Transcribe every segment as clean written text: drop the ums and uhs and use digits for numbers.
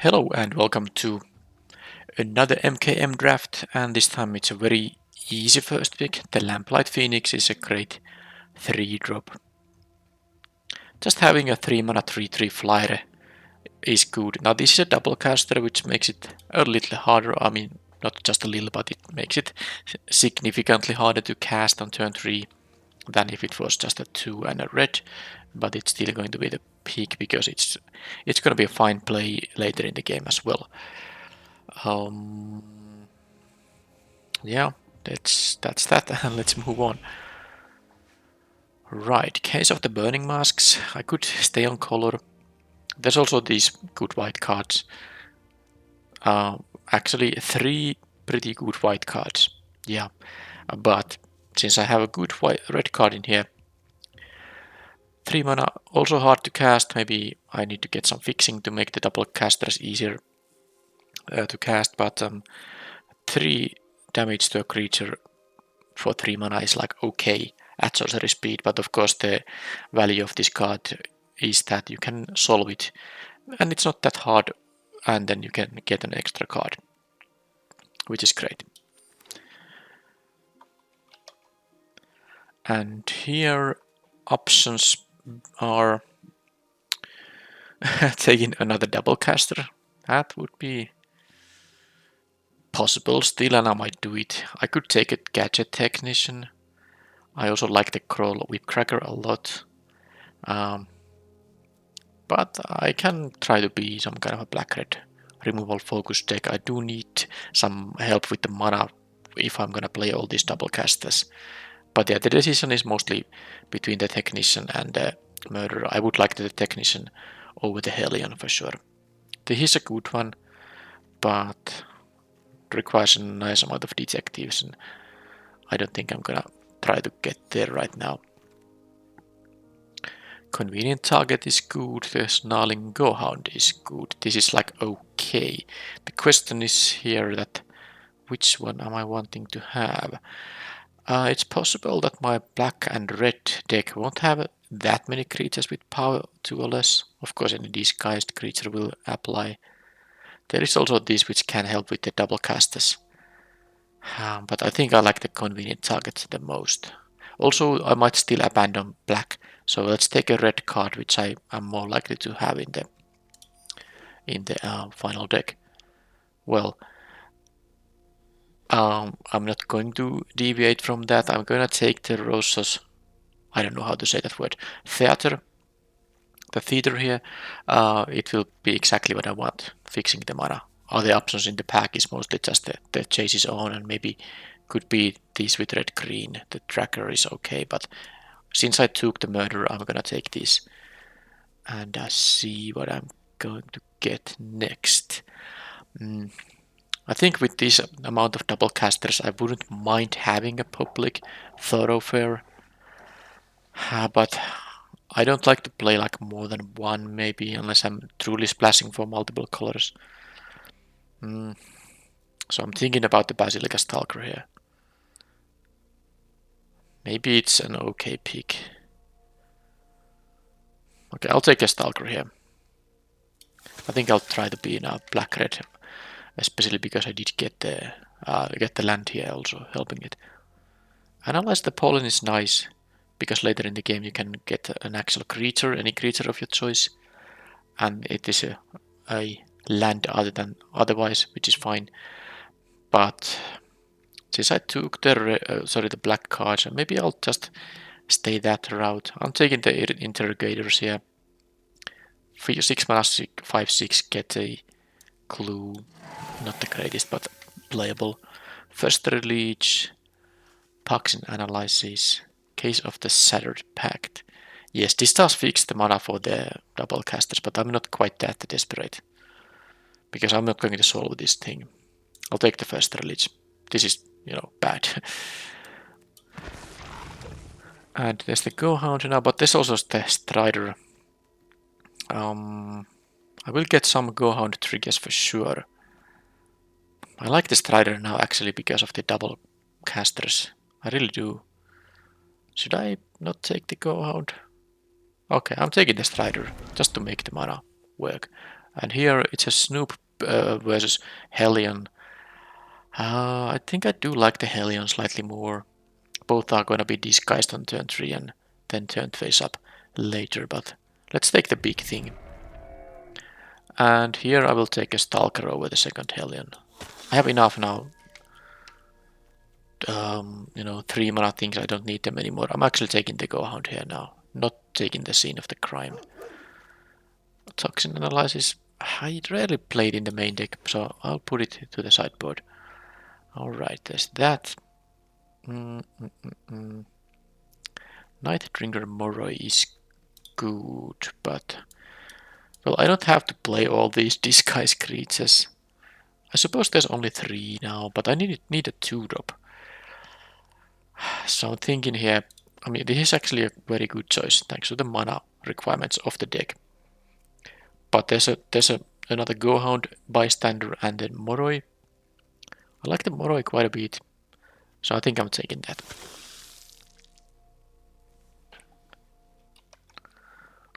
Hello and welcome to another MKM draft, and this time it's a very easy first pick. The Lamplight Phoenix is a great 3-drop. Just having a 3 mana 3/3 flyer is good. Now this is a double caster, which makes it a little harder. I mean, not just a little, but it makes it significantly harder to cast on turn 3 than if it was just a 2 and a red. But it's still going to be the pick because it's going to be a fine play later in the game as well. Yeah, that's that. Let's move on. Right, case of the burning masks. I could stay on color. There's also these good white cards. Actually, 3 pretty good white cards. Yeah, but since I have a good red card in here, 3 mana also hard to cast. Maybe I need to get some fixing to make the double casters easier to cast. But 3 damage to a creature for 3 mana is like okay at sorcery speed, but of course the value of this card is that you can solve it and it's not that hard, and then you can get an extra card, which is great. And here options are taking another double caster. That would be possible still, and I might do it. I could take a gadget technician. I also like the Crawl Whipcracker a lot. But I can try to be some kind of a black-red removal focus deck. I do need some help with the mana if I'm gonna play all these double casters. But yeah, the decision is mostly between the Technician and the Murderer. I would like the Technician over the Hellion for sure. This is a good one, but requires a nice amount of detectives, and I don't think I'm gonna try to get there right now. Convenient target is good, the snarling gohound is good. This is like okay. The question is here that which one am I wanting to have? It's possible that my black and red deck won't have that many creatures with power 2 or less. Of course, any disguised creature will apply. There is also this which can help with the double casters. But I think I like the convenient targets the most. Also, I might still abandon black, so let's take a red card, which I am more likely to have in the final deck. Well, I'm not going to deviate from that. I'm gonna take the Rosa's, I don't know how to say that word, theater. The theater here, it will be exactly what I want, fixing the mana. Other options in the pack is mostly just the chases on, and maybe could be these with red green. The tracker is okay, but since I took the murderer, I'm gonna take this and see what I'm going to get next. I think with this amount of double casters, I wouldn't mind having a public thoroughfare, but I don't like to play like more than one, maybe, unless I'm truly splashing for multiple colors. So I'm thinking about the Basilica Stalker here. Maybe it's an okay pick. Okay, I'll take a Stalker here. I think I'll try to be in a black-red, especially because I did get the land here also, helping it. Analyze the pollen is nice, because later in the game you can get an actual creature, any creature of your choice, and it is a land other than otherwise, which is fine. But since I took the black cards, maybe I'll just stay that route. I'm taking the interrogators here. 6 mana, 5/6, get a clue. Not the greatest, but playable. First Leech, Pucks and Analysis. Case of the Shattered Pact. Yes, this does fix the mana for the double casters, but I'm not quite that desperate. Because I'm not going to solve this thing. I'll take the first Leech. This is, bad. And there's the Gohound now, but there's also the Strider. I will get some Gohound triggers for sure. I like the Strider now actually because of the double casters. I really do. Should I not take the Gohound? Okay, I'm taking the Strider just to make the mana work. And here it's a Snoop versus Hellion. I think I do like the Hellion slightly more. Both are going to be disguised on turn 3 and then turned face up later, but let's take the big thing. And here I will take a Stalker over the second Hellion. I have enough now. 3 mana things, I don't need them anymore. I'm actually taking the Go Hound here now, not taking the Scene of the Crime. Toxin Analysis, I rarely played in the main deck, so I'll put it to the sideboard. Alright, there's that. Night Drinker Moroi is good, but... Well, I don't have to play all these disguise creatures. I suppose there's only 3 now, but I need a 2-drop. So I'm thinking here, I mean, this is actually a very good choice, thanks to the mana requirements of the deck. But there's another Go Hound, Bystander, and then Moroi. I like the Moroi quite a bit, so I think I'm taking that.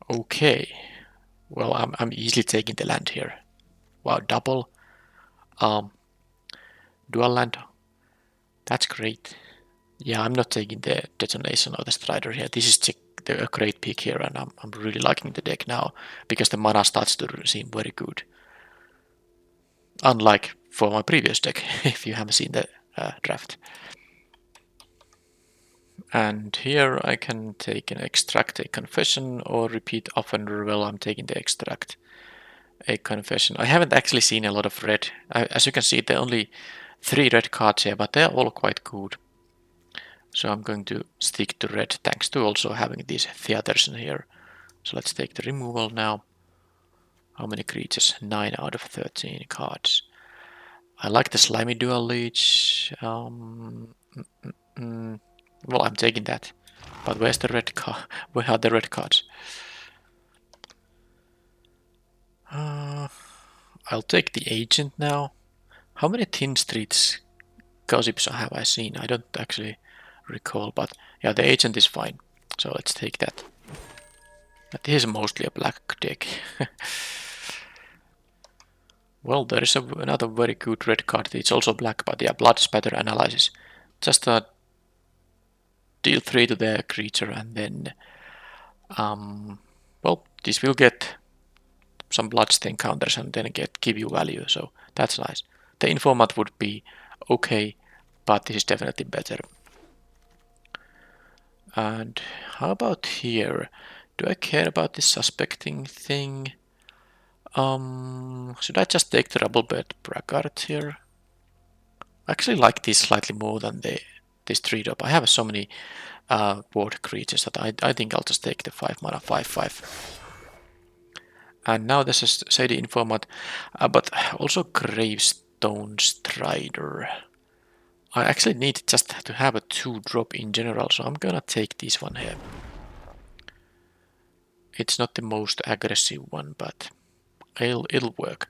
Okay, well, I'm easily taking the land here. Wow, double, dual land. That's great. Yeah, I'm not taking the Detonation or the Strider here. This is a great pick here, and I'm really liking the deck now because the mana starts to seem very good. Unlike for my previous deck, if you haven't seen the draft. And here I can take an extract, a confession, or repeat offender. Well, I'm taking the extract, a confession. I haven't actually seen a lot of red. As you can see, there are only 3 red cards here, but they're all quite good. So I'm going to stick to red, thanks to also having these theaters in here. So let's take the removal now. How many creatures? 9 out of 13 cards. I like the Slimy Dual Leech. Well, I'm taking that. But where's the red card? Where are the red cards? I'll take the Agent now. How many Thin Streets gossips have I seen? I don't actually recall, but yeah, the Agent is fine. So let's take that. But this is mostly a black deck. Well, there is another very good red card. It's also black, but yeah, Blood Spatter Analysis. Just deal 3 to the creature, and then well, this will get some bloodstain counters and then give you value, so that's nice. The Informant would be okay, but this is definitely better. And how about here? Do I care about this suspecting thing? Should I just take the Rubblebird Braggart here? I actually like this slightly more than this 3-drop. I have so many ward creatures that I think I'll just take the 5 mana 5/5. And now there's a Shady Informant, but also Gravestone Strider. I actually need just to have a 2-drop in general, so I'm gonna take this one here. It's not the most aggressive one, but it'll work.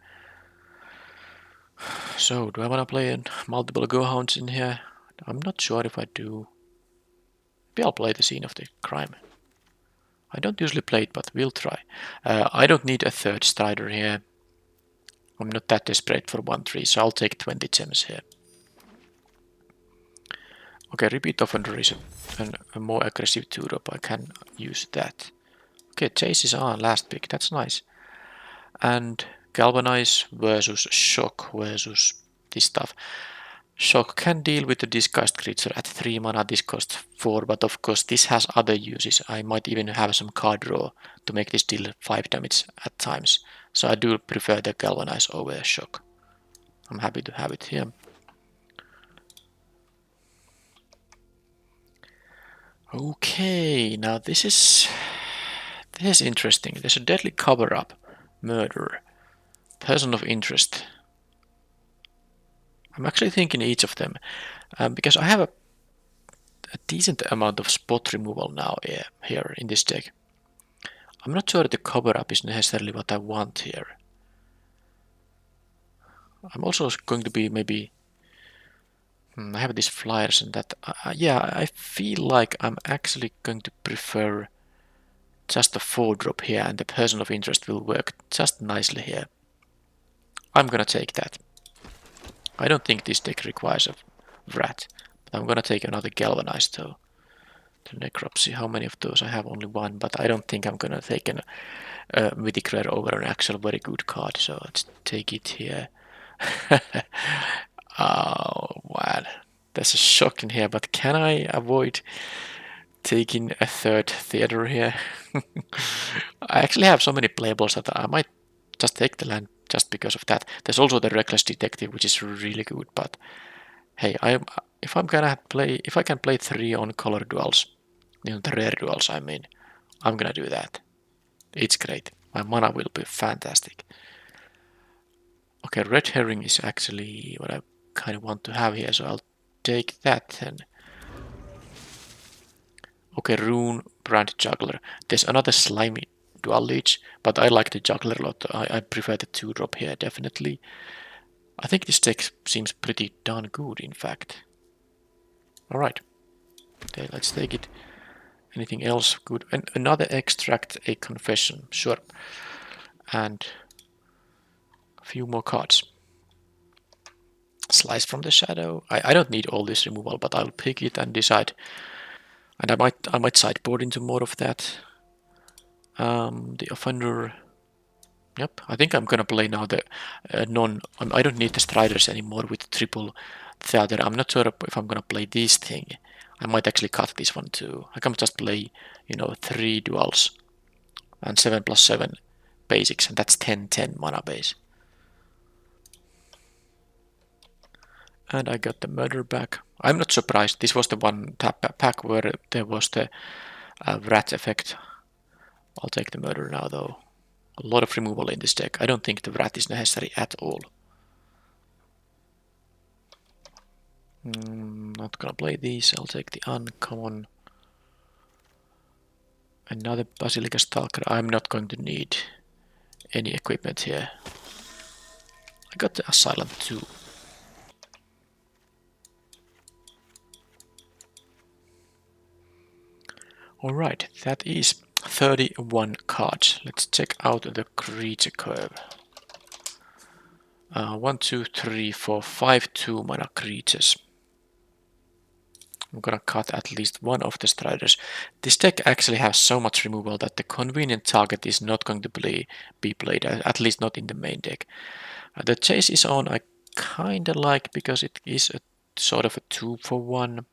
So, do I want to play multiple Go Hounds in here? I'm not sure if I do. Maybe I'll play the Scene of the Crime. I don't usually play it, but we'll try. I don't need a 3rd Strider here. I'm not that desperate for 1/3, so I'll take 20 gems here. Okay, Repeat Offender is a more aggressive 2-drop. I can use that. Okay, Chase is on last pick. That's nice. And Galvanize versus Shock versus this stuff. Shock can deal with the disguised creature at 3 mana, this costs 4, but of course this has other uses. I might even have some card draw to make this deal 5 damage at times. So I do prefer the Galvanize over Shock. I'm happy to have it here. Okay, now this is interesting. There's a Deadly Cover-Up, Murderer, Person of Interest. I'm actually thinking each of them, because I have a decent amount of spot removal now here in this deck. I'm not sure the cover-up is necessarily what I want here. I'm also going to be maybe... I have these flyers and that... yeah, I feel like I'm actually going to prefer just a 4-drop here, and the Person of Interest will work just nicely here. I'm gonna take that. I don't think this deck requires a Rat, but I'm gonna take another Galvanized though. The Necropsy, how many of those? I have only one, but I don't think I'm gonna take a Mythic Rare over an actual very good card, so let's take it here. Oh man, there's a shock in here, but can I avoid taking a third theater here? I actually have so many playables that I might just take the land just because of that. There's also the Reckless Detective, which is really good, but hey, if I can play 3 on color duels, the rare duels, I mean, I'm gonna do that. It's great. My mana will be fantastic. Okay, red herring is actually what I kind of want to have here, so I'll take that then. Okay, rune, brand juggler. There's another slimy dual leech, but I like the juggler a lot. I prefer the 2-drop here, definitely. I think this deck seems pretty darn good, in fact. Alright, okay, let's take it. Anything else good? Another extract, a confession, sure. And a few more cards. Slice from the shadow. I don't need all this removal, but I'll pick it and decide. And I might sideboard into more of that. The offender. Yep, I think I'm gonna play now the I don't need the Striders anymore with triple theater. I'm not sure if I'm gonna play this thing. I might actually cut this one too. I can just play, 3 duals and 7+7 basics, and that's 10/10 mana base. And I got the murder back. I'm not surprised. This was the one pack where there was the rat effect. I'll take the murder now though. A lot of removal in this deck. I don't think the rat is necessary at all. Not gonna play these. I'll take the uncommon. Another Basilica Stalker. I'm not going to need any equipment here. I got the Assailant too. Alright, that is 31 cards. Let's check out the creature curve. 1, 2, 3, 4, 5 2-mana creatures. I'm gonna cut at least one of the Striders. This deck actually has so much removal that the convenient target is not going to be played, at least not in the main deck. The Chase is on I kinda like because it is a sort of a 2-for-1.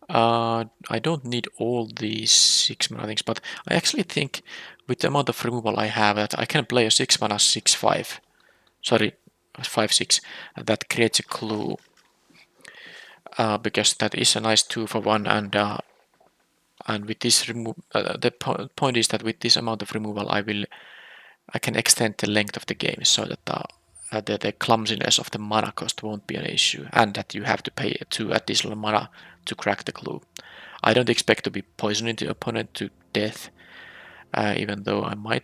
I don't need all these 6-mana things, but I actually think with the amount of removal I have that I can play a 6-mana 6-5. Sorry, 5-6. That creates a clue. Because that is a nice 2-for-1, and with this the point is that with this amount of removal I can extend the length of the game so that the clumsiness of the mana cost won't be an issue, and that you have to pay 2 additional mana to crack the clue. I don't expect to be poisoning the opponent to death, even though I might.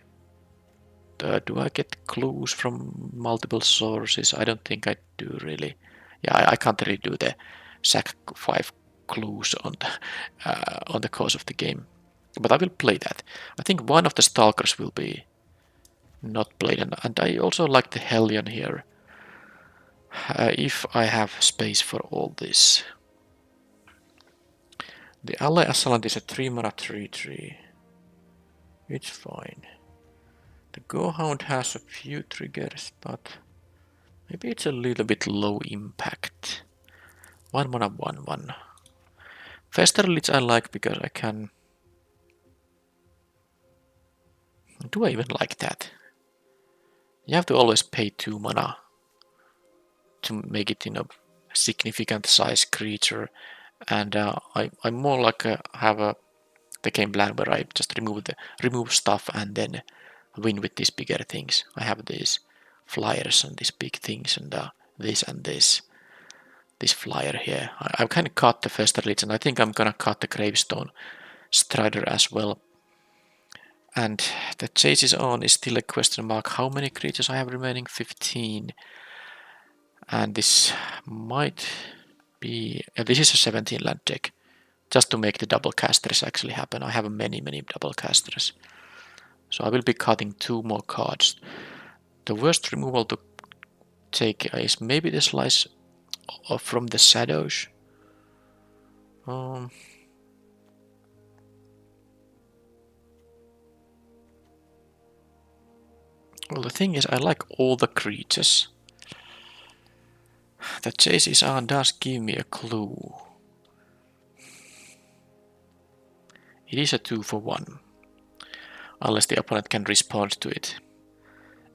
Do I get clues from multiple sources? I don't think I do really. Yeah, I can't really do the sack 5 clues on the course of the game, but I will play that. I think one of the Stalkers will be not played, and I also like the Hellion here. If I have space for all this. The Ally Assailant is a 3-mana 3/3. It's fine. The Gohound has a few triggers, but maybe it's a little bit low impact. 1-mana 1/1. Festerlich I like because I can. Do I even like that? You have to always pay 2 mana to make it significant size creature, and I'm more like have the game plan where I just remove stuff and then win with these bigger things. I have these flyers and these big things and this flyer here. I kind of cut the Festerlich, and I think I'm gonna cut the Gravestone Strider as well. And the Chase is on is still a question mark. How many creatures I have remaining? 15. And this might be. This is a 17 land deck. Just to make the double casters actually happen. I have many double casters. So I will be cutting 2 more cards. The worst removal to take is maybe the slice from the shadows. Well, the thing is, I like all the creatures. The chases on does give me a clue. It is a 2 for 1. Unless the opponent can respond to it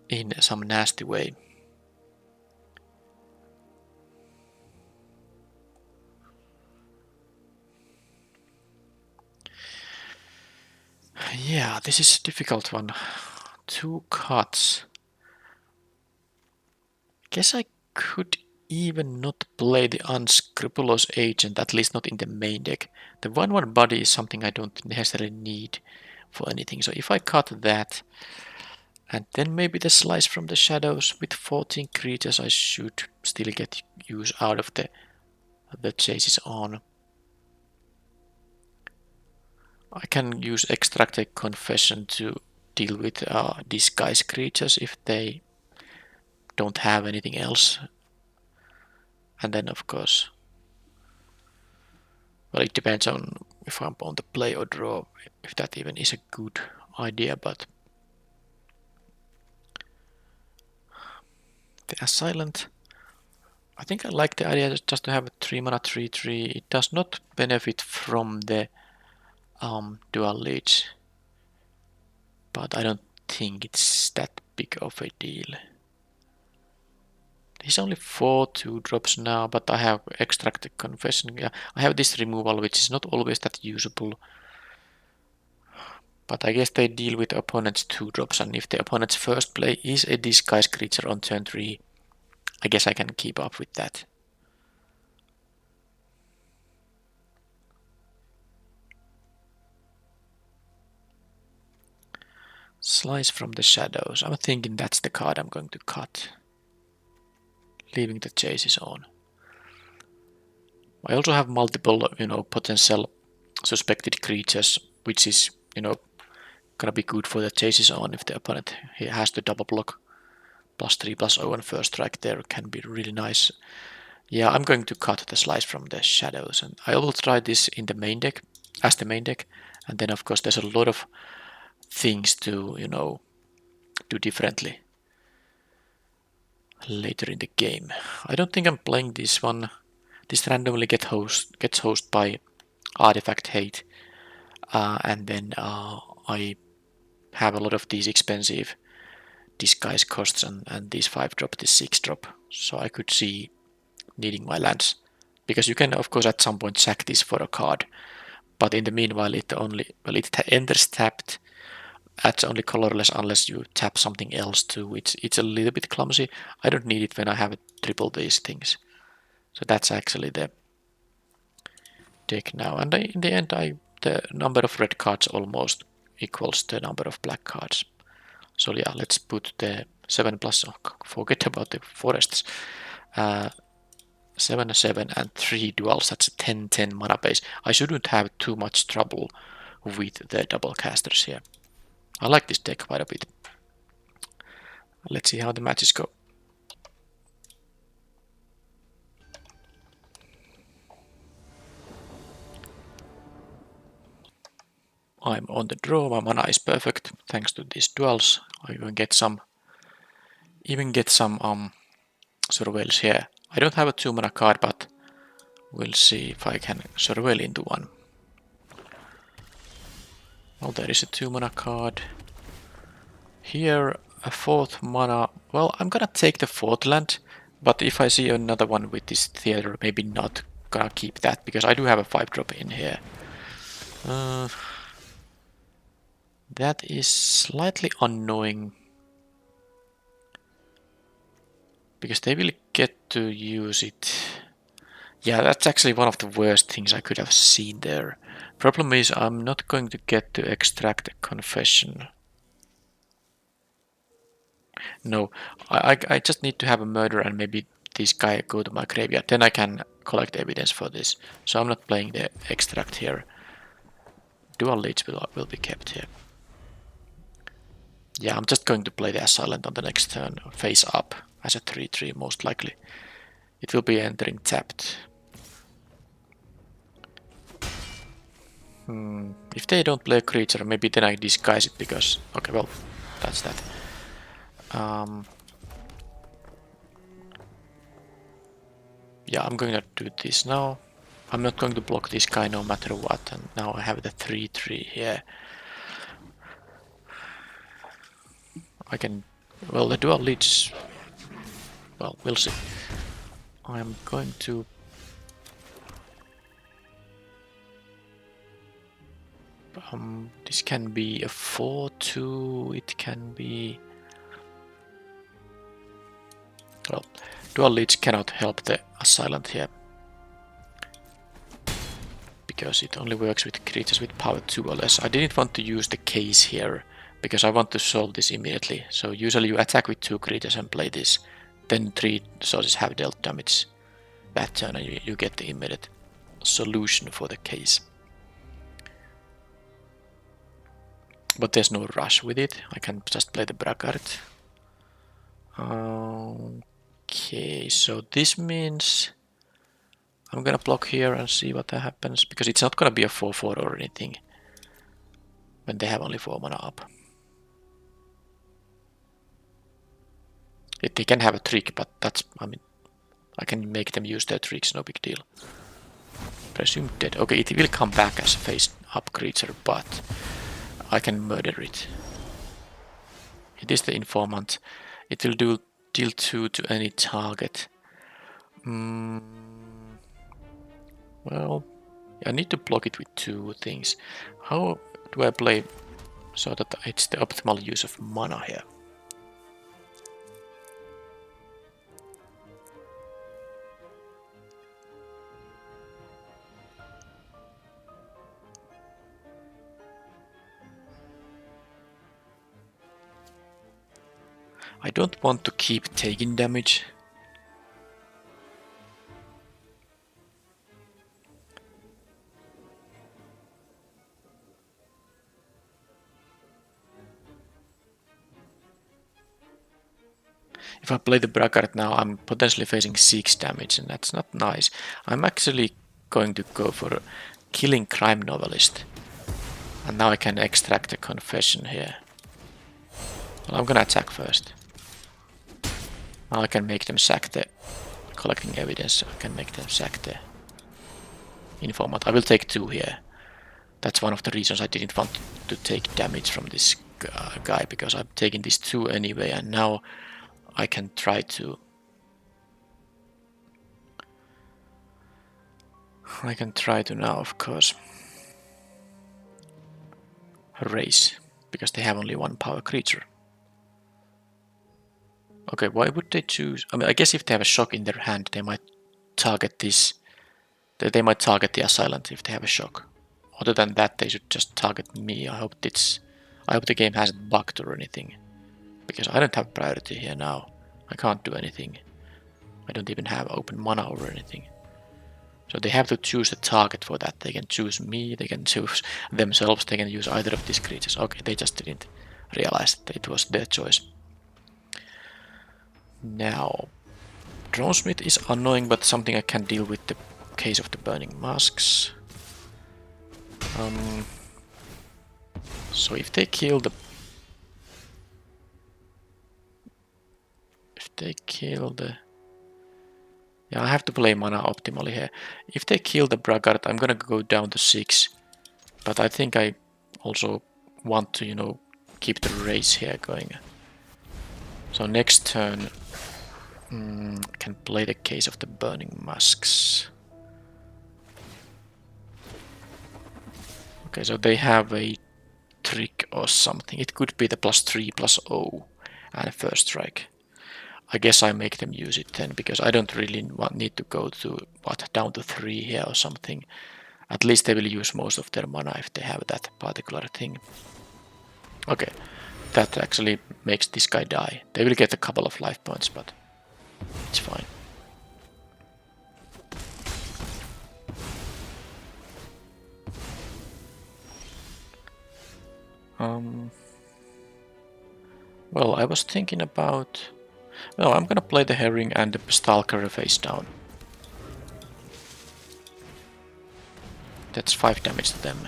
in some nasty way. Yeah, this is a difficult one. 2 cuts. Guess I could even not play the unscrupulous agent, at least not in the main deck. The 1/1 body is something I don't necessarily need for anything. So if I cut that, and then maybe the slice from the shadows with 14 creatures, I should still get use out of the chases on. I can use extracted confession to deal with disguise creatures if they don't have anything else. And then of course, well, it depends on if I'm on the play or draw, if that even is a good idea, but the Assailant, I think I like the idea just to have a 3 mana 3/3. It does not benefit from the dual leech, but I don't think it's that big of a deal. There's only 4 2-drops now, but I have extracted confession. Yeah, I have this removal, which is not always that usable. But I guess they deal with opponent's 2-drops, and if the opponent's first play is a disguise creature on turn 3, I guess I can keep up with that. Slice from the shadows. I'm thinking that's the card I'm going to cut. Leaving the chases on. I also have multiple, potential suspected creatures, which is, gonna be good for the chases on if the opponent has to double block. +3/+0 and first strike there can be really nice. Yeah, I'm going to cut the slice from the shadows, and I will try this in the main deck, as the main deck, and then of course there's a lot of things to, do differently later in the game. I don't think I'm playing this one. This randomly gets host by Artifact Hate, and then I have a lot of these expensive disguise costs and these 5-drop, this 6-drop, so I could see needing my lands. Because you can of course at some point sack this for a card, but in the meanwhile it enters tapped. That's only colorless unless you tap something else too. It's a little bit clumsy. I don't need it when I have triple these things. So that's actually the deck now. And in the end, the number of red cards almost equals the number of black cards. So yeah, let's put the 7+. Forget about the forests. 7/7 and 3 duals. That's a 10/10 mana base. I shouldn't have too much trouble with the double casters here. I like this deck quite a bit. Let's see how the matches go. I'm on the draw, my mana is perfect thanks to these duels. I even get some surveils here. I don't have a 2 mana card, but we'll see if I can surveil into one. Well, there is a 2 mana card. Here, a 4th mana. Well, I'm gonna take the 4th land, but if I see another one with this theater, maybe not gonna keep that, because I do have a 5-drop in here. That is slightly annoying, because they will get to use it. Yeah, that's actually one of the worst things I could have seen there. Problem is, I'm not going to get to extract a confession. No, I just need to have a murder and maybe this guy go to my graveyard. Then I can collect evidence for this. So I'm not playing the extract here. Dual leads will be kept here. Yeah, I'm just going to play the Assailant on the next turn, face up, as a 3/3 most likely. It will be entering tapped. If they don't play a creature, maybe then I disguise it because... Okay, well, that's that. Yeah, I'm going to do this now. I'm not going to block this guy no matter what, and now I have the 3/3 here. I can... Well, the dual leads... Well, we'll see. I'm going to... this can be a 4/2, it can be... Well, dual leads cannot help the Assailant here. Because it only works with creatures with power 2 or less. I didn't want to use the case here, because I want to solve this immediately. So usually you attack with 2 creatures and play this. Then 3 sources have dealt damage that turn and you get the immediate solution for the case. But there's no rush with it. I can just play the Braggart. Okay, so this means I'm gonna block here and see what happens, because it's not gonna be a 4/4 or anything when they have only 4 mana up. They can have a trick, but that's, I mean, I can make them use their tricks, no big deal. Presumed dead. Okay, it will come back as a face-up creature, but I can murder it. It is the informant. It will do deal 2 to any target. Well, I need to block it with 2 things. How do I play so that it's the optimal use of mana here? I don't want to keep taking damage. If I play the Braggart now, I'm potentially facing 6 damage, and that's not nice. I'm actually going to go for killing crime novelist. And now I can extract the confession here. Well, I'm gonna attack first. Now I can make them sack the... Collecting evidence, I can make them sack the informant. I will take 2 here. That's one of the reasons I didn't want to take damage from this guy, because I'm taking this 2 anyway, and now I can try to... now, of course, raise, because they have only 1 power creature. Okay, why would they choose... I mean, I guess if they have a shock in their hand, they might target this... They might target the Assailant if they have a shock. Other than that, they should just target me. I hope the game hasn't bugged or anything. Because I don't have priority here now. I can't do anything. I don't even have open mana or anything. So they have to choose a target for that. They can choose me, they can choose themselves, they can use either of these creatures. Okay, they just didn't realize that it was their choice. Now, Dronesmith is annoying, but something I can deal with the case of the Burning Masks. So if they kill the... Yeah, I have to play mana optimally here. If they kill the Braggart, I'm gonna go down to 6. But I think I also want to, you know, keep the race here going. So next turn, can play the case of the Burning Masks. Okay, so they have a trick or something. It could be the +3/+0 and first strike. I guess I make them use it then, because I don't really need to go to, what, down to 3 here or something. At least they will use most of their mana if they have that particular thing. Okay, that actually makes this guy die. They will get a couple of life points, but it's fine. Well, I was thinking about... Well, I'm gonna play the Herring and the Stalker face down. That's 5 damage to them.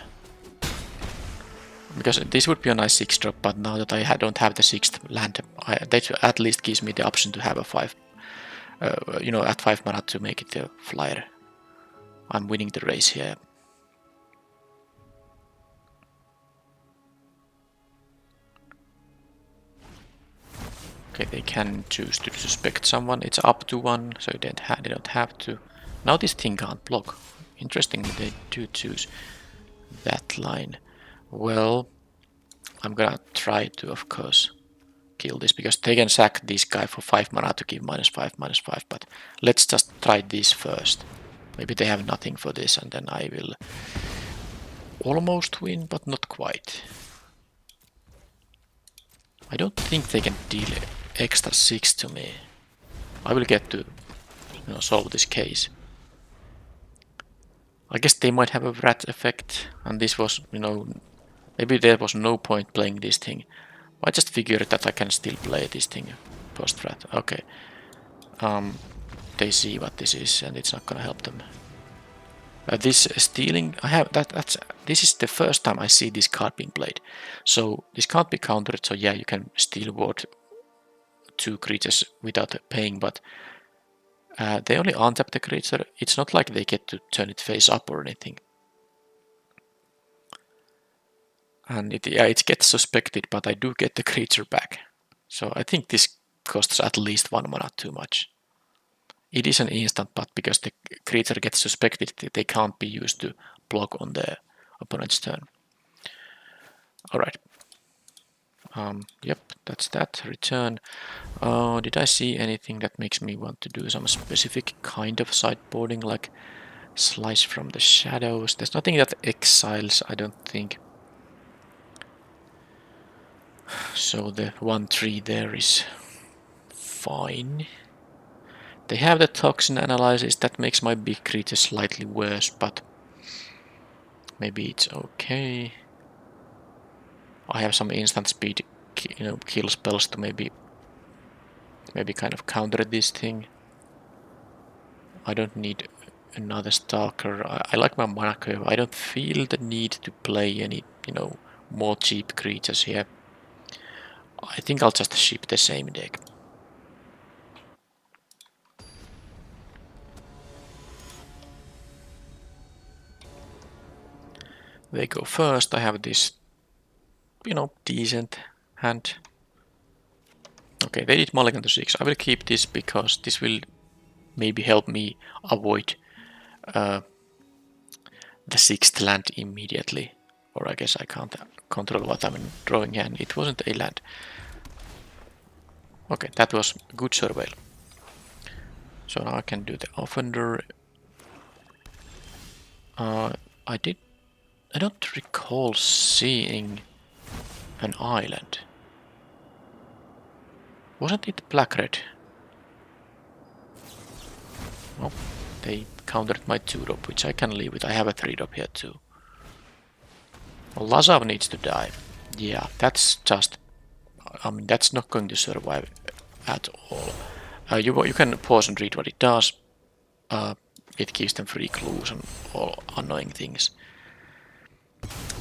Because this would be a nice 6 drop, but now that I don't have the 6th land, that at least gives me the option to have a 5, you know, at 5 mana to make it a flyer. I'm winning the race here. Okay, they can choose to suspect someone. It's up to 1, so they don't have to. Now this thing can't block. Interestingly, they do choose that line. Well, I'm gonna try to, of course, kill this, because they can sack this guy for 5 mana to give -5/-5, but let's just try this first. Maybe they have nothing for this, and then I will almost win, but not quite. I don't think they can deal extra 6 to me. I will get to, you know, solve this case. I guess they might have a rat effect, and this was, you know, maybe there was no point playing this thing. I just figured that I can still play this thing post-rat. Okay. They see what this is, and it's not gonna help them. This stealing, this is the first time I see this card being played. So this can't be countered, so yeah, you can steal ward 2 creatures without paying, but they only untap the creature. It's not like they get to turn it face up or anything. And it gets suspected, but I do get the creature back. So I think this costs at least 1 mana too much. It is an instant, but because the creature gets suspected, they can't be used to block on the opponent's turn. Alright. Yep, that's that. Return. Did I see anything that makes me want to do some specific kind of sideboarding, like Slice from the Shadows? There's nothing that exiles, I don't think. So the 1/3 there is fine. They have the Toxin Analysis, that makes my big creature slightly worse, but maybe it's okay. I have some instant speed, you know, kill spells to maybe kind of counter this thing. I don't need another Stalker. I like my mana curve. I don't feel the need to play any, you know, more cheap creatures here. I think I'll just ship the same deck. They go first. I have this, you know, decent hand. Okay, they did mulligan to 6. I will keep this because this will maybe help me avoid the 6th land immediately. Or I guess I can't control what I'm drawing here, and it wasn't a land. Okay, that was good surveil. So now I can do the offender. I don't recall seeing an island. Wasn't it black-red? Oh, they countered my 2-drop, which I can leave with. I have a 3-drop here too. Well, Lazav needs to die. Yeah, that's just... I mean, that's not going to survive at all. You can pause and read what it does. It gives them free clues and all annoying things.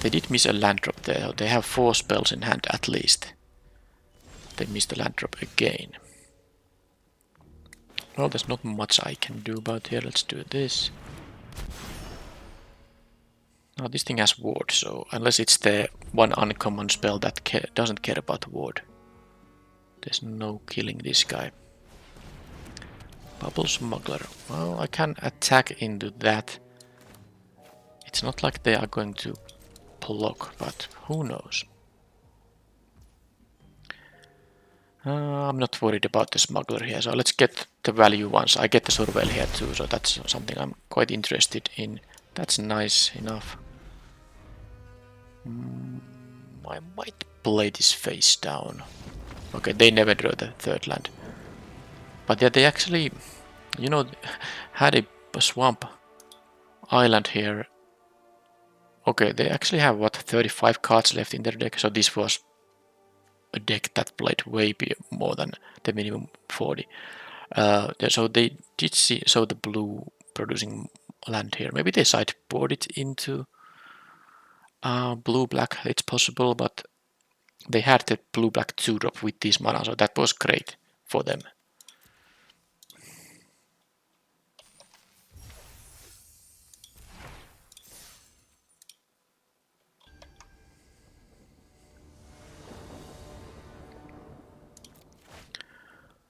They did miss a land drop there. They have 4 spells in hand at least. They missed the land drop again. Well, there's not much I can do about here. Let's do this. Now this thing has ward, so unless it's the one uncommon spell that doesn't care about ward, there's no killing this guy. Bubble Smuggler. Well, I can attack into that. It's not like they are going to block, but who knows. I'm not worried about the Smuggler here, so let's get the value once. I get the Surveil here too, so that's something I'm quite interested in. That's nice enough. I might play this face down. Okay, they never draw the 3rd land. But yeah, they actually, you know, had a swamp island here. Okay, they actually have, what, 35 cards left in their deck, so this was a deck that played way more than the minimum 40. So they did show the blue producing land here. Maybe they sideboard it into blue-black. It's possible, but they had the blue-black 2-drop with this mana, so that was great for them.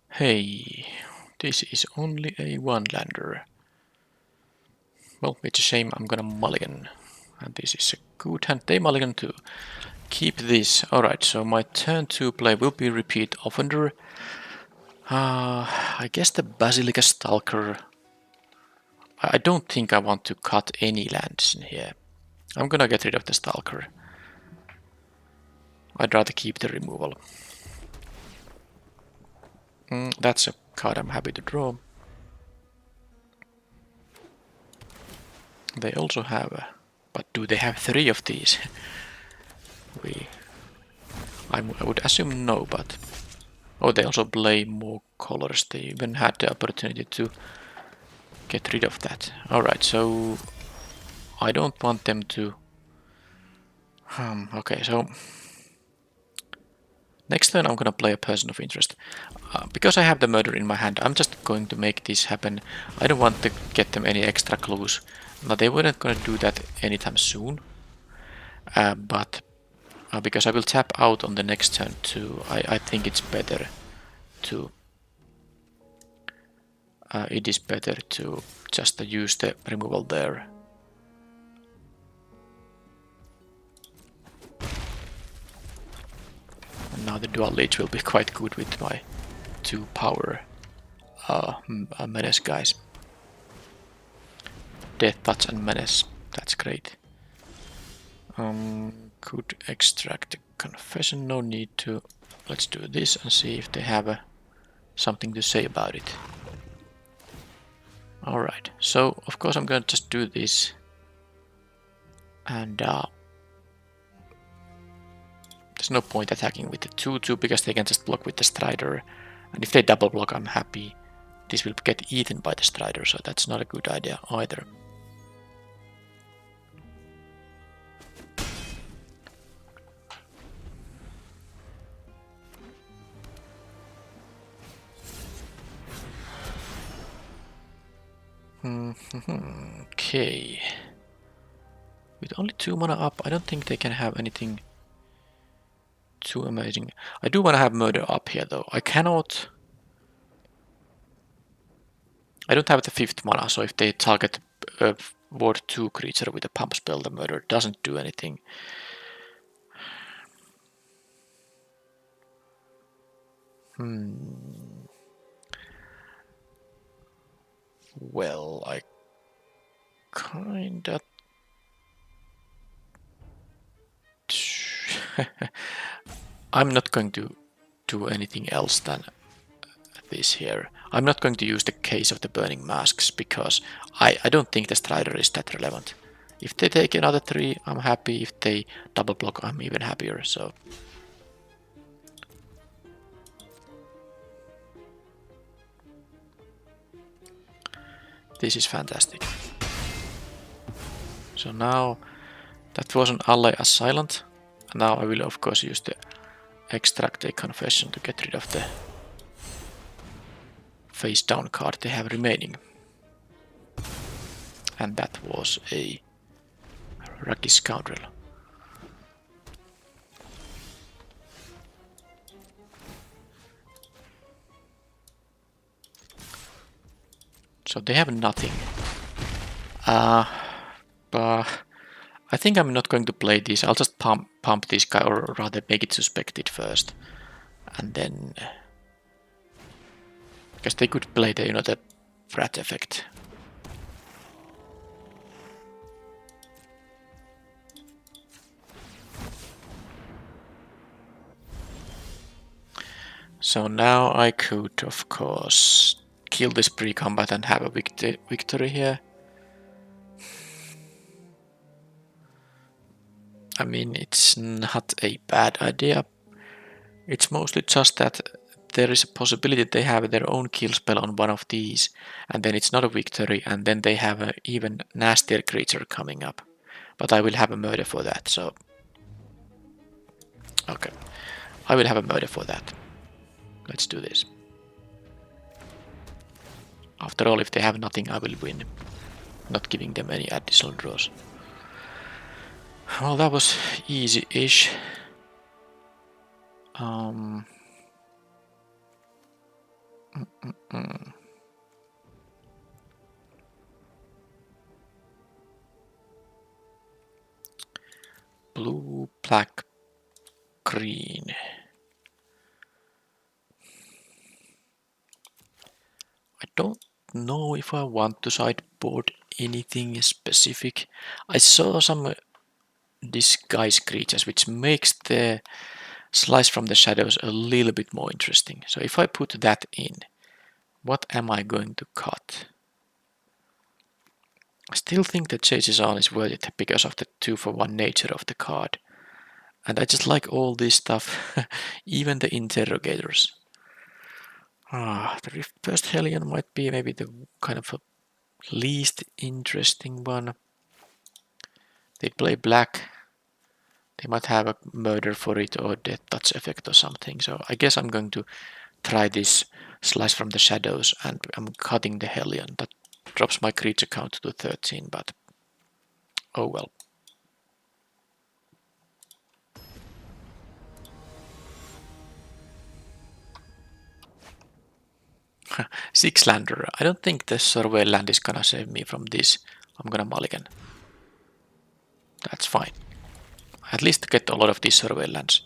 Hey, this is only a one-lander. Well, it's a shame I'm gonna mulligan. And this is a good hand. They mulligan to keep this. Alright, so my turn 2 play will be repeat offender. I guess the Basilica Stalker. I don't think I want to cut any lands in here. I'm gonna get rid of the Stalker. I'd rather keep the removal. That's a card I'm happy to draw. They also have, but do they have 3 of these? I would assume no, but oh, they also play more colors. They even had the opportunity to get rid of that. Alright, so I don't want them to. Okay, so next turn I'm gonna play a person of interest. Because I have the murder in my hand, I'm just going to make this happen. I don't want to get them any extra clues. Now they weren't gonna do that anytime soon. But because I will tap out on the next turn too, I think it's better to it is better to just use the removal there. And now the dual leech will be quite good with my 2 power menace guys. Death touch and menace, that's great. Could extract the confession, no need to. Let's do this and see if they have something to say about it. Alright, so of course I'm gonna just do this. And there's no point attacking with the 2-2 because they can just block with the Strider. And if they double block, I'm happy. This will get eaten by the Strider, so that's not a good idea either. Okay. With only 2 mana up, I don't think they can have anything too amazing. I do want to have murder up here though. I cannot. I don't have the 5th mana, so if they target a ward 2 creature with a pump spell, the murder doesn't do anything. Well, I kinda. I'm not going to do anything else than this here. I'm not going to use the case of the burning masks because I don't think the Strider is that relevant. If they take another 3, I'm happy. If they double block, I'm even happier. So this is fantastic. So now that was an ally as silent. And now I will of course use the extract a confession to get rid of the face down card they have remaining. And that was a Raggy Scoundrel. So they have nothing. But I think I'm not going to play this. I'll just pump this guy, or rather make it suspected first. And then because they could play the, the Rat effect. So now I could, of course, kill this pre-combat and have a victory here. I mean, it's not a bad idea. It's mostly just that there is a possibility they have their own kill spell on one of these, and then it's not a victory, and then they have an even nastier creature coming up. But I will have a murder for that, so... Okay. I will have a murder for that. Let's do this. After all, if they have nothing, I will win. Not giving them any additional draws. Well, that was easy-ish. Blue, black, green. I don't know if I want to sideboard anything specific. I saw some disguise creatures, which makes the slice from the shadows a little bit more interesting. So if I put that in, what am I going to cut? I still think that Chases On is worth it because of the 2-for-1 nature of the card. And I just like all this stuff, even the interrogators. The First Hellion might be maybe the kind of least interesting one. They play black. They might have a murder for it or death touch effect or something. So I guess I'm going to try this slice from the shadows, and I'm cutting the Hellion. That drops my creature count to 13, but oh well. Six lander. I don't think the Survey land is gonna save me from this. I'm gonna mulligan. That's fine. At least get a lot of these Survey lands.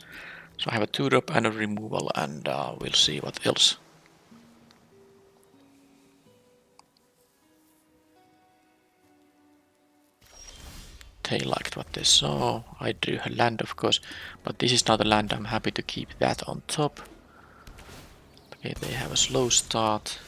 So I have a 2-drop and a removal, and we'll see what else. They liked what they saw. I drew a land, of course, but this is not a land. I'm happy to keep that on top. Okay, they have a slow start.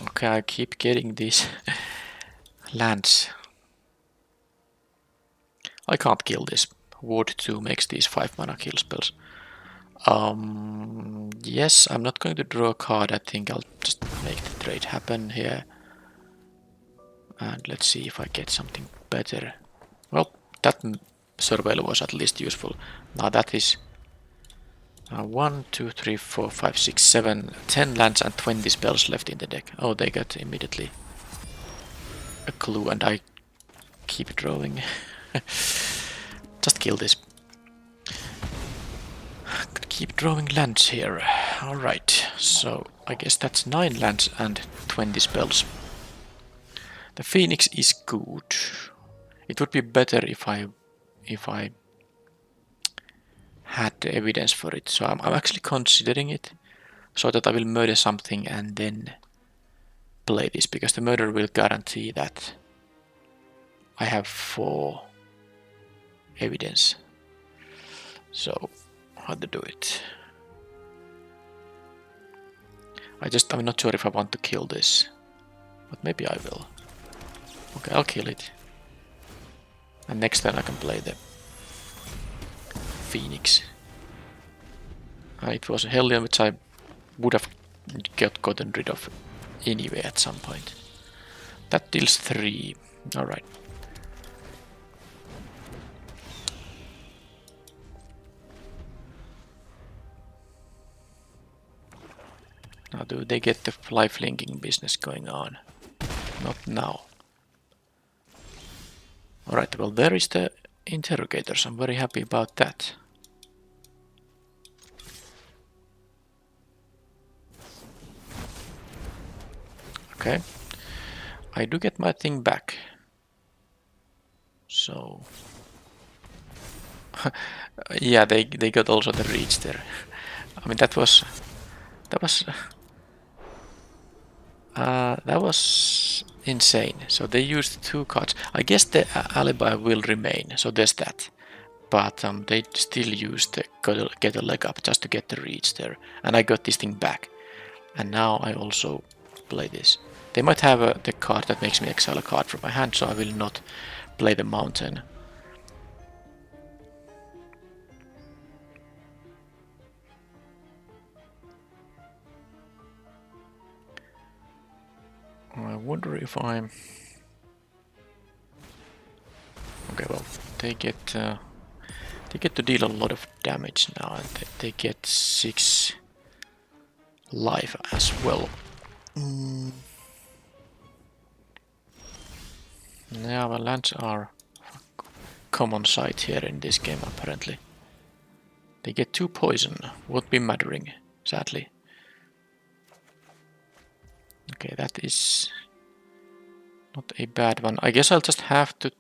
Okay, I keep getting these lands. I can't kill this. Ward 2 makes these 5 mana kill spells. Yes, I'm not going to draw a card. I think I'll just make the trade happen here. And let's see if I get something better. Well, that surveil was at least useful. Now that is 1, 2, 3, 4, 5, 6, 7, 10 lands and 20 spells left in the deck. Oh, they got immediately a clue, and I keep drawing. Just kill this. Keep drawing lands here. Alright, so I guess that's 9 lands and 20 spells. The Phoenix is good. It would be better if I had the evidence for it. So I'm actually considering it, so that I will murder something and then play this, because the murder will guarantee that I have 4 evidence. So how to do it? I'm not sure if I want to kill this, but maybe I will. Okay, I'll kill it. And next time I can play the Phoenix. It was a Hellion which I would have gotten rid of anyway at some point. That deals 3. Alright. Now do they get the life linking business going on? Not now. Alright, well there is the interrogators. I'm very happy about that. Okay. I do get my thing back. So yeah, they got also the reach there. I mean that was insane. So they used 2 cards. I guess the alibi will remain, so there's that. But they still used the get a leg up just to get the reach there, and I got this thing back. And now I also play this. They might have the card that makes me exile a card from my hand, so I will not play the mountain. I wonder if I'm... Okay, well, they get to deal a lot of damage now, and they get 6 life as well. Yeah, well, lands are common sight here in this game, apparently. They get 2 poison, won't be mattering, sadly. Okay, that is not a bad one. I guess I'll just have to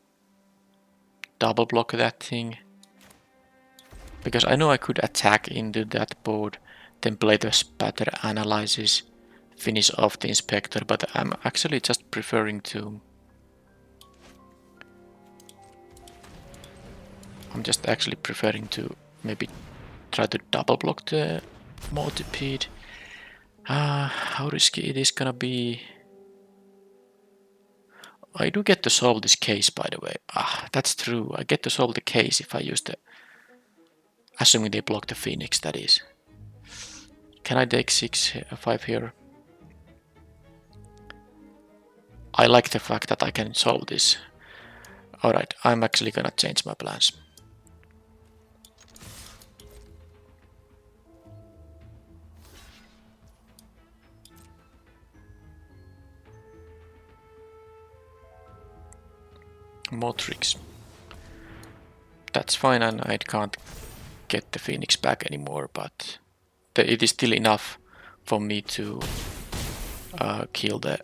double block that thing. Because I know I could attack into that board, then play the spatter analysis, finish off the inspector, but I'm actually just preferring to... I'm just actually preferring to maybe try to double block the multipede. How risky it is gonna be. I do get to solve this case, by the way. That's true. I get to solve the case if I use the... Assuming they block the Phoenix, that is. Can I take 5 here? I like the fact that I can solve this. Alright, I'm actually gonna change my plans. More tricks. That's fine, and I can't get the Phoenix back anymore, but it is still enough for me to kill the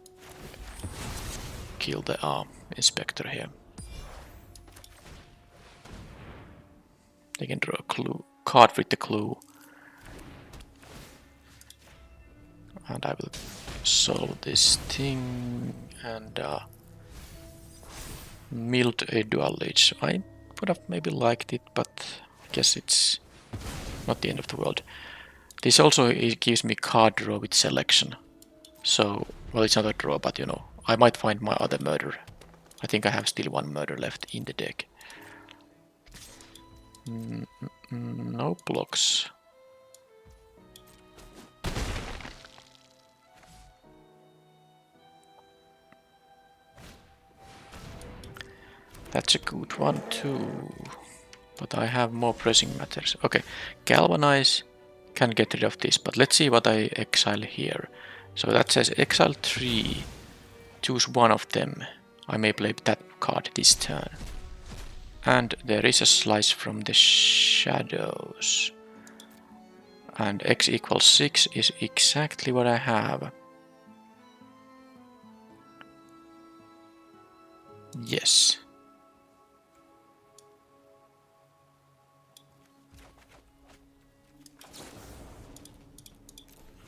inspector here. They can draw a card with the clue, and I will solve this thing and milled a dual leech. I would have maybe liked it, but I guess it's not the end of the world. This also gives me card draw with selection. So, well, it's not a draw, but you know, I might find my other murder. I think I have still 1 murder left in the deck. No blocks. That's a good one too. But I have more pressing matters. Okay, Galvanize can get rid of this, but let's see what I exile here. So that says exile 3. Choose one of them. I may play that card this turn. And there is a slice from the shadows. And x equals 6 is exactly what I have. Yes.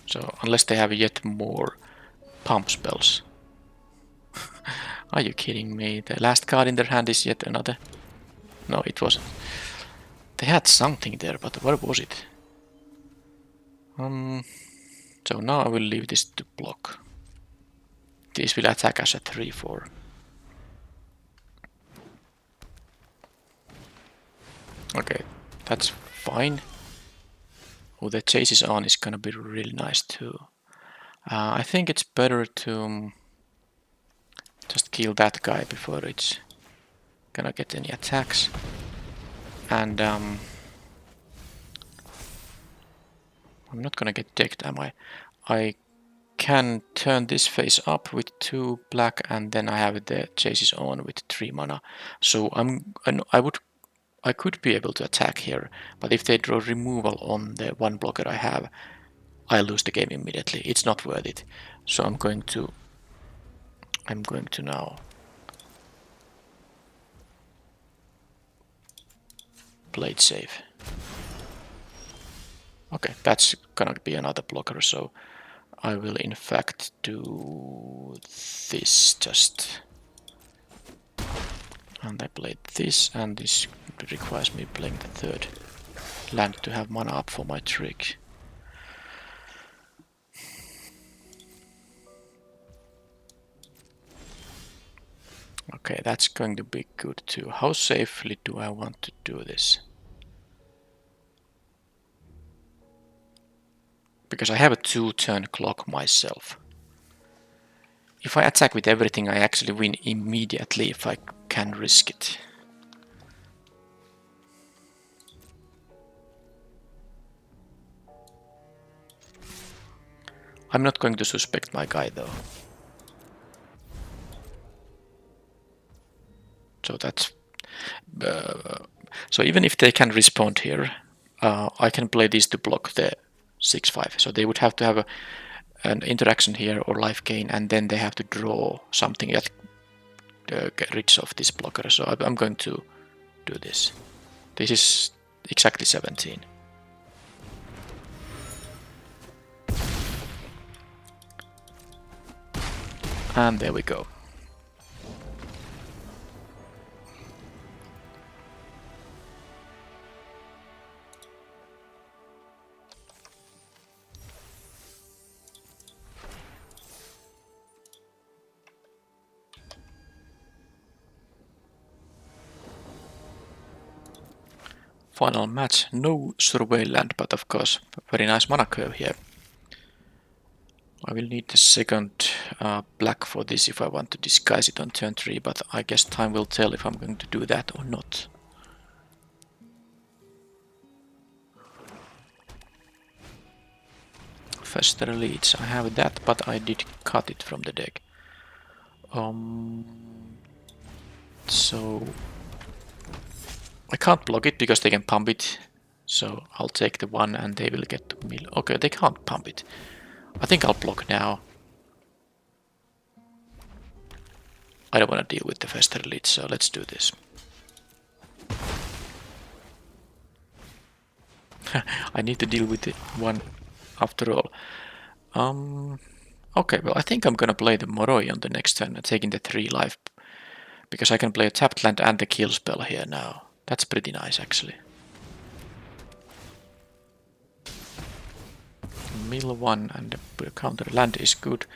So, unless they have yet more pump spells. Are you kidding me? The last card in their hand is yet another... No, it wasn't. They had something there, but what was it? So now I will leave this to block. This will attack as a 3-4. Okay, that's fine. Oh, the chase is on is gonna be really nice too. I think it's better to just kill that guy before it's gonna get any attacks. And I'm not gonna get decked, am I? I can turn this face up with 2 black, and then I have the chases on with 3 mana. So I could be able to attack here, but if they draw removal on the 1 blocker I have, I lose the game immediately. It's not worth it. So I'm going to now play it safe. Okay, that's gonna be another blocker, so I will in fact do this just. And I played this, and this requires me playing the 3rd land to have mana up for my trick. Okay, that's going to be good too. How safely do I want to do this? Because I have a 2-turn clock myself. If I attack with everything, I actually win immediately if I can risk it. I'm not going to suspect my guy though. So that's... so even if they can respond here, I can play these to block the 6-5. So they would have to have an interaction here or life gain, and then they have to draw something that get rid of this blocker. So I'm going to do this. This is exactly 17. And there we go. Final match, no survey land, but of course, very nice mana curve here. I will need the second black for this if I want to disguise it on turn 3, but I guess time will tell if I'm going to do that or not. Fester leads, I have that, but I did cut it from the deck. So I can't block it because they can pump it. So I'll take the 1 and they will get to mill. Okay, they can't pump it. I think I'll block now. I don't want to deal with the Fester lead, so let's do this. I need to deal with the 1 after all. Okay, well I think I'm gonna play the Moroi on the next turn, taking the 3 life. Because I can play a tapped land and the kill spell here now. That's pretty nice actually. Mill 1 and the counter land is good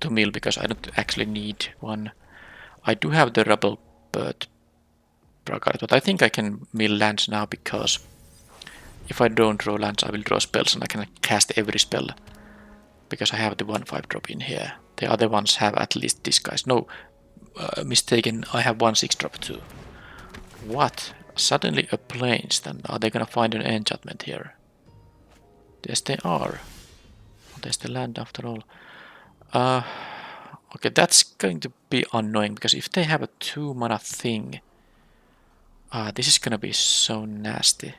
to mill because I don't actually need 1. I do have the Rebel Bird Bragard, but I think I can mill lands now because if I don't draw lands I will draw spells and I can cast every spell because I have the 1/5 drop in here. The other ones have at least disguise. No, mistaken, I have 1/6 drop too. What? Suddenly a plains, then are they gonna find an enchantment here? Yes, they are. There's the land after all. Okay, that's going to be annoying because if they have a 2 mana thing, this is gonna be so nasty.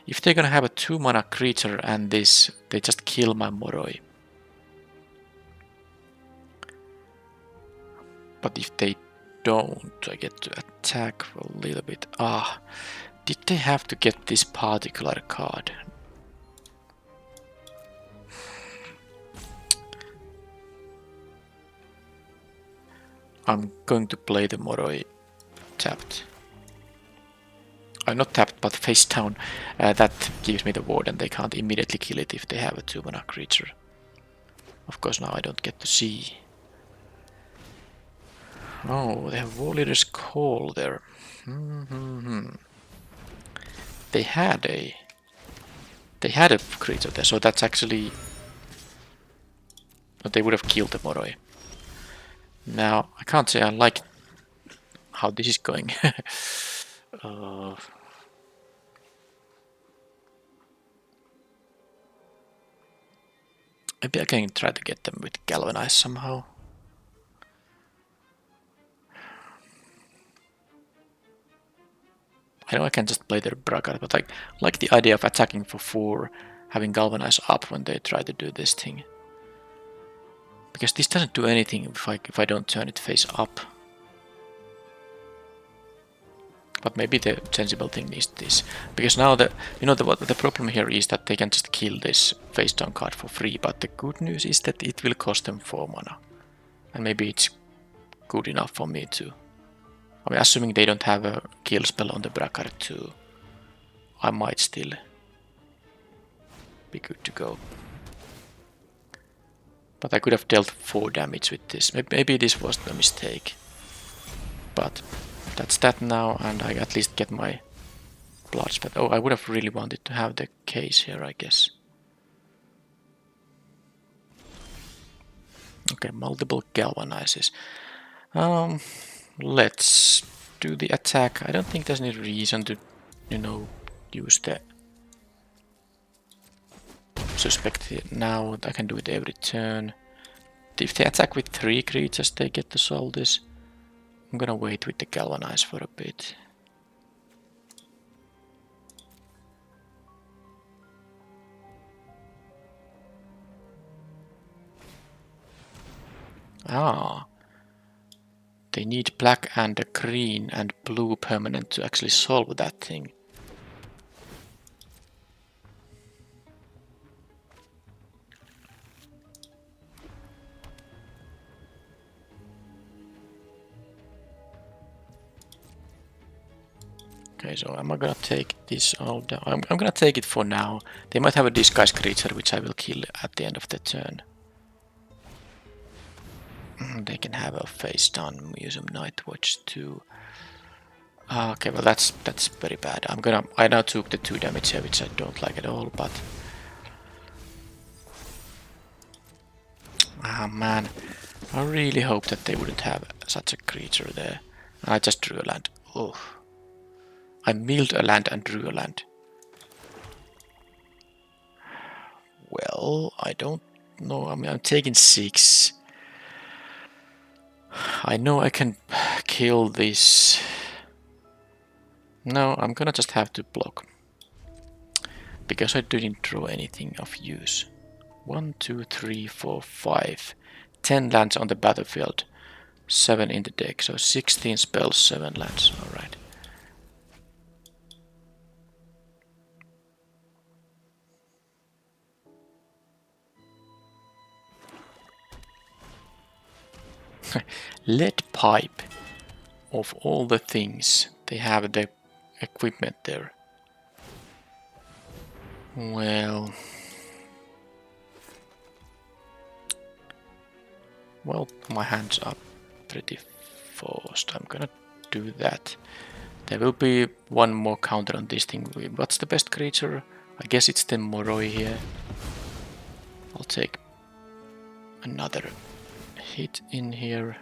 If they're gonna have a 2 mana creature and this, they just kill my Moroi. But if they don't, I get to attack a little bit. Did they have to get this particular card? I'm going to play the Moroi tapped. Not tapped, but face down. That gives me the ward and they can't immediately kill it if they have a 2 mana creature. Of course now I don't get to see. Oh, they have War Leader's Call there. They had a creature there, so that's actually... They would have killed the Moroi. Now, I can't say I like how this is going. Maybe I can try to get them with Galvanize somehow. I know I can just play their Bragard, but I like the idea of attacking for 4, having Galvanize up when they try to do this thing. Because this doesn't do anything if I don't turn it face up. But maybe the sensible thing is this. Because now the problem here is that they can just kill this face down card for free, but the good news is that it will cost them 4 mana. And maybe it's good enough for me too. I mean, assuming they don't have a kill spell on the Bragard too, I might still be good to go. But I could have dealt 4 damage with this. Maybe this was the mistake. But that's that now, and I at least get my bloods. But oh, I would have really wanted to have the case here, I guess. Okay, multiple galvanizes. Let's do the attack. I don't think there's any reason to, you know, use the suspect here now. I can do it every turn. If they attack with 3 creatures, they get to solve this. I'm gonna wait with the galvanize for a bit. Ah, they need black and a green and blue permanent to actually solve that thing. Okay, so am I gonna take this all down? I'm gonna take it for now. They might have a disguise creature which I will kill at the end of the turn. They can have a face down Museum Nightwatch too. Okay, well that's very bad. I now took the 2 damage here, which I don't like at all, but ah man, I really hope that they wouldn't have such a creature there. I just drew a land. Oh, I milled a land and drew a land. Well, I don't know. I mean, I'm taking 6. I know I can kill this. No, I'm gonna just have to block. Because I didn't draw anything of use. 1, 2, 3, 4, 5. 10 lands on the battlefield. 7 in the deck. So 16 spells, 7 lands. Alright. Lead pipe. Of all the things, they have the equipment there. Well, my hands are pretty forced. I'm gonna do that. There will be one more counter on this thing. What's the best creature? I guess it's the Moroi here. I'll take another hit in here.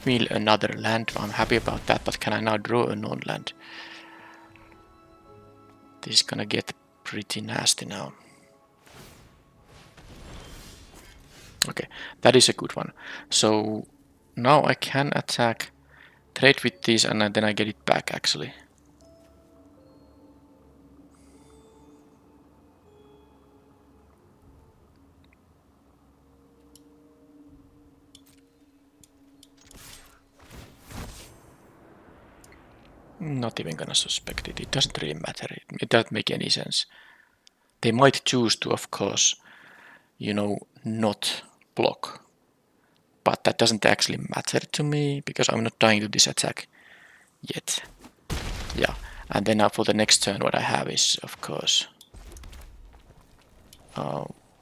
Mill another land. I'm happy about that, but can I now draw a non-land? This is gonna get pretty nasty now. Okay, that is a good one. So now I can attack, trade with this, and then I get it back actually. Not even gonna suspect it. It doesn't really matter. It doesn't make any sense. They might choose to, of course, you know, not block. But that doesn't actually matter to me because I'm not dying to this attack yet. Yeah, and then for the next turn what I have is, of course,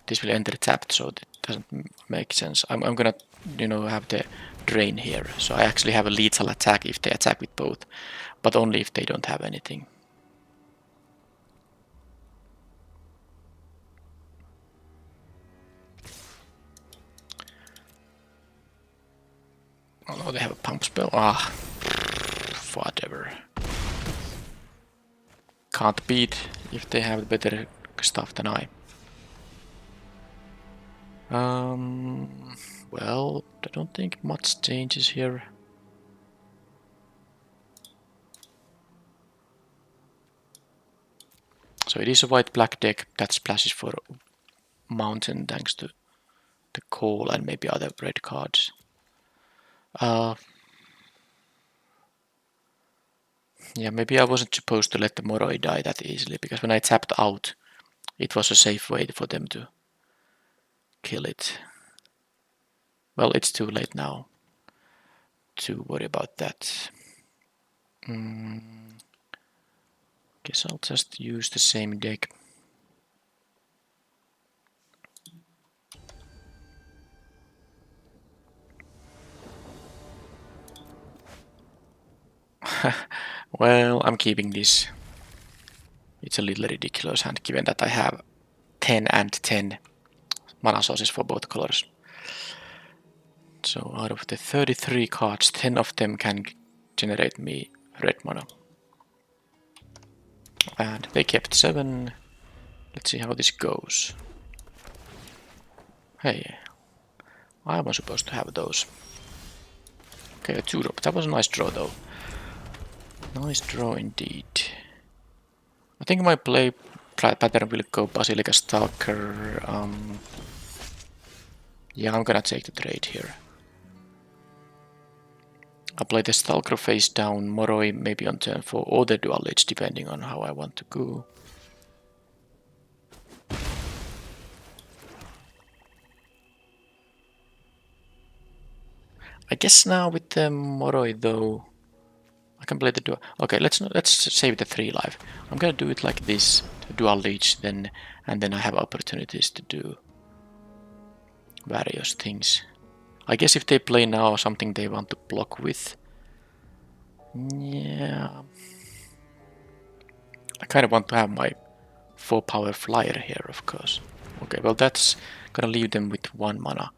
this will enter tapped, so that doesn't make sense. I'm gonna, you know, have the drain here. So I actually have a lethal attack if they attack with both, but only if they don't have anything. Oh no, they have a pump spell. Ah, whatever. Can't beat if they have better stuff than I. Well, I don't think much changes here. So it is a white-black deck that splashes for mountain thanks to the coal and maybe other red cards. Yeah, maybe I wasn't supposed to let the Moroi die that easily, because when I tapped out, it was a safe way for them to kill it. Well, it's too late now to worry about that. Guess I'll just use the same deck. Well, I'm keeping this. It's a little ridiculous hand given that I have 10 and 10 mana sources for both colors. So out of the 33 cards, 10 of them can generate me red mana. And they kept 7. Let's see how this goes. Hey, I was supposed to have those. Okay, a 2-drop. That was a nice draw though. Nice draw indeed. I think my play pattern will go Basilica Stalker. Yeah, I'm gonna take the trade here. I'll play the Stalker face down, Moroi maybe on turn 4 or the Dual Lich depending on how I want to go. I guess now with the Moroi though, I can play the Dual. Okay, let's save the 3 life. I'm gonna do it like this, the Dual Lich then, and then I have opportunities to do various things. I guess if they play now something they want to block with, yeah, I kind of want to have my 4-power flyer here, of course. Okay, well that's gonna leave them with 1 mana.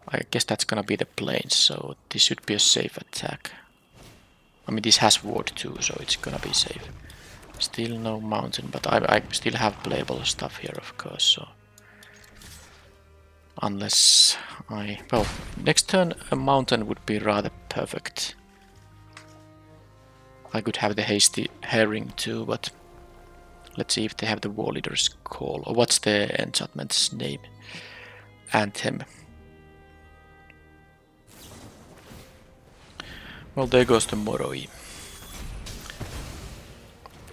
I guess that's gonna be the plains, so this should be a safe attack. I mean, this has ward too, so it's gonna be safe. Still no mountain, but I still have playable stuff here, of course, so... Unless I... Well, next turn a mountain would be rather perfect. I could have the hasty herring too, but... Let's see if they have the war leader's call. Or what's the enchantment's name? Anthem. Well, there goes the Moroi.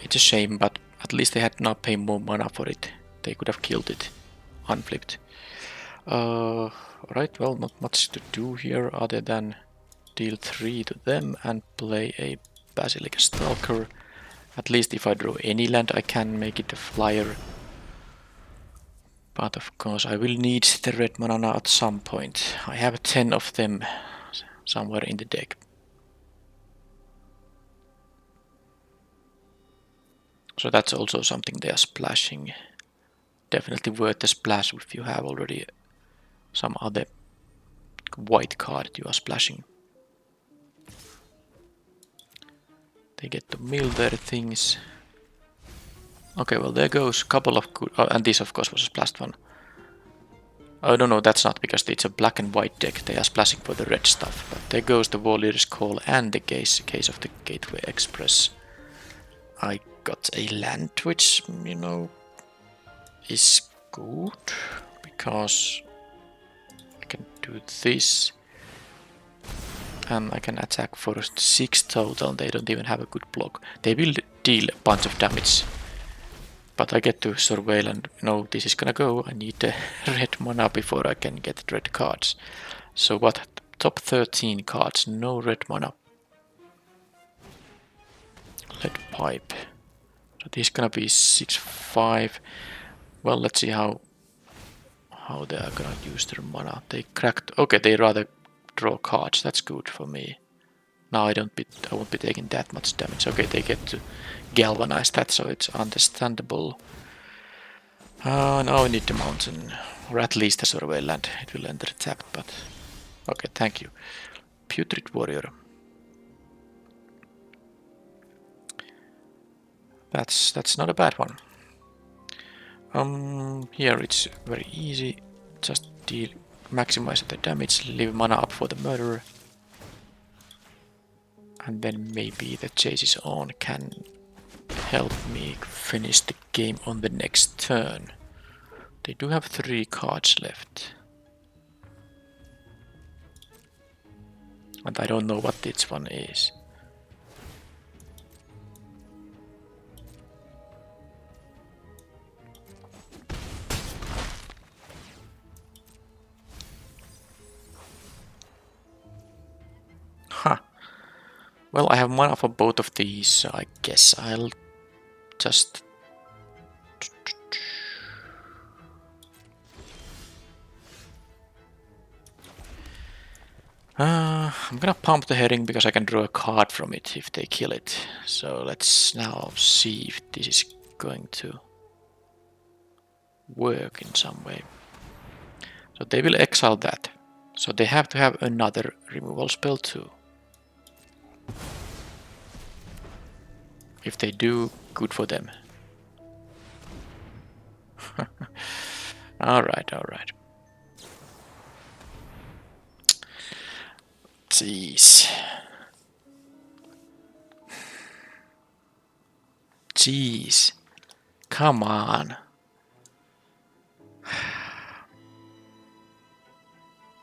It's a shame, but at least they had not paid more mana for it. They could have killed it unflipped. Right, well, not much to do here other than deal 3 to them and play a Basilica Stalker. At least if I draw any land I can make it a flyer. But of course I will need the red mana now at some point. I have 10 of them somewhere in the deck. So that's also something they are splashing. Definitely worth the splash if you have already some other white card you are splashing. They get to mill their things. Okay, well there goes a couple of good... Oh, and this of course was a splashed one. Oh no, that's not because it's a black and white deck. They are splashing for the red stuff. But there goes the War Leader's Call and the case of the Gateway Express. I got a land which, you know, is good. Because I can do this. And I can attack for 6 total. They don't even have a good block. They will deal a bunch of damage. But I get to surveil and know this is gonna go. I need the red mana before I can get red cards. So what? Top 13 cards, no red mana. Lead pipe. So this is gonna be 6-5. Well, let's see how they are gonna use their mana. They cracked. Okay, they rather draw cards. That's good for me. Now I won't be taking that much damage. Okay, they get to galvanize that, so it's understandable. Now I need the mountain, or at least a survey land. It will enter tapped, but okay, thank you. Putrid warrior. That's not a bad one. Here it's very easy. Just maximize the damage, leave mana up for the murderer. And then maybe the chase is on can help me finish the game on the next turn. They do have 3 cards left. And I don't know what this one is. Huh. Well, I have mana for both of these, so I guess I'll just... I'm gonna pump the herring because I can draw a card from it if they kill it. So let's now see if this is going to work in some way. So they will exile that. So they have to have another removal spell too. If they do, good for them. Alright, alright. Jeez. Jeez. Come on.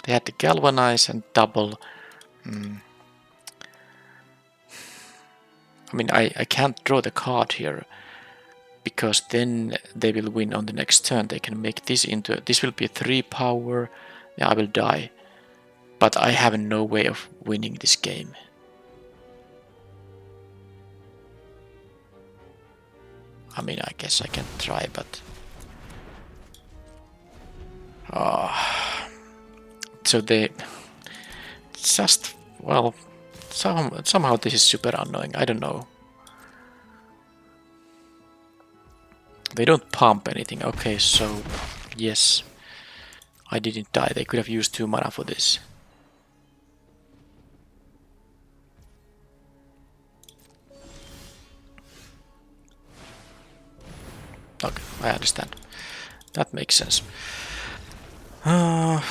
They had to galvanize and double. I mean, I can't draw the card here, because then they will win on the next turn. They can make this into... This will be 3 power. Yeah, I will die. But I have no way of winning this game. I mean, I guess I can try, but... So they... Just... Well... Somehow this is super annoying. I don't know. They don't pump anything. Okay, so... Yes. I didn't die. They could have used 2 mana for this. Okay, I understand. That makes sense. Well,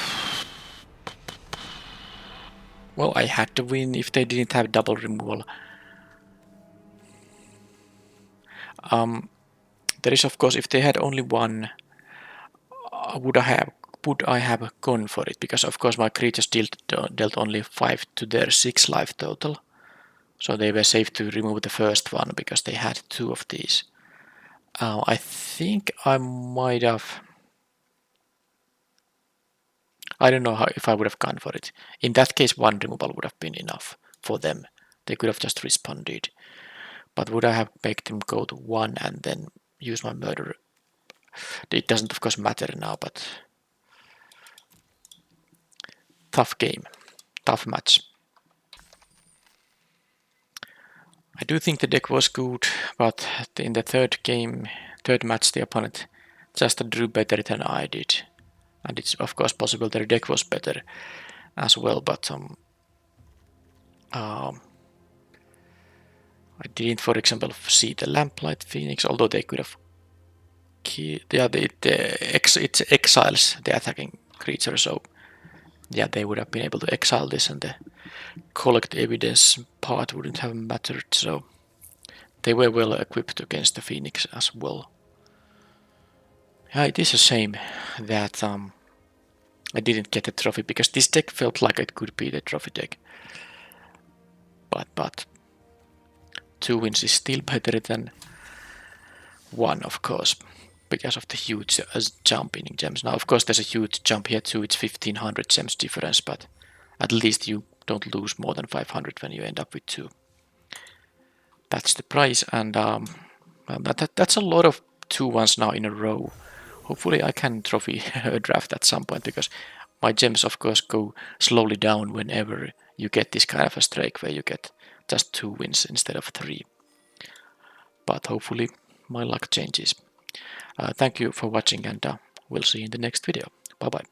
I had to win if they didn't have double removal. There is, of course, if they had only one, would I have gone for it? Because of course my creatures dealt only 5 to their 6 life total. So they were safe to remove the first one because they had 2 of these. I think I might have... I don't know if I would have gone for it. In that case, 1 removal would have been enough for them. They could have just responded. But would I have made them go to 1 and then use my murder? It doesn't of course matter now, but... Tough game. Tough match. I do think the deck was good, but in the third match, the opponent just drew better than I did. And it's of course possible their deck was better as well, but I didn't, for example, see the Lamplight Phoenix, although they could have killed... Yeah, it exiles the attacking creature, so yeah, they would have been able to exile this, and the collect evidence part wouldn't have mattered, so they were well equipped against the Phoenix as well. Yeah, it is a shame that I didn't get the trophy, because this deck felt like it could be the trophy deck. But 2 wins is still better than 1, of course, because of the huge jump in gems. Now, of course, there's a huge jump here too. It's 1500 gems difference, but at least you don't lose more than 500 when you end up with 2. That's the price, and that's a lot of 2-1s now in a row. Hopefully I can trophy a draft at some point, because my gems of course go slowly down whenever you get this kind of a streak where you get just 2 wins instead of 3. But hopefully my luck changes. Thank you for watching, and we'll see you in the next video. Bye bye.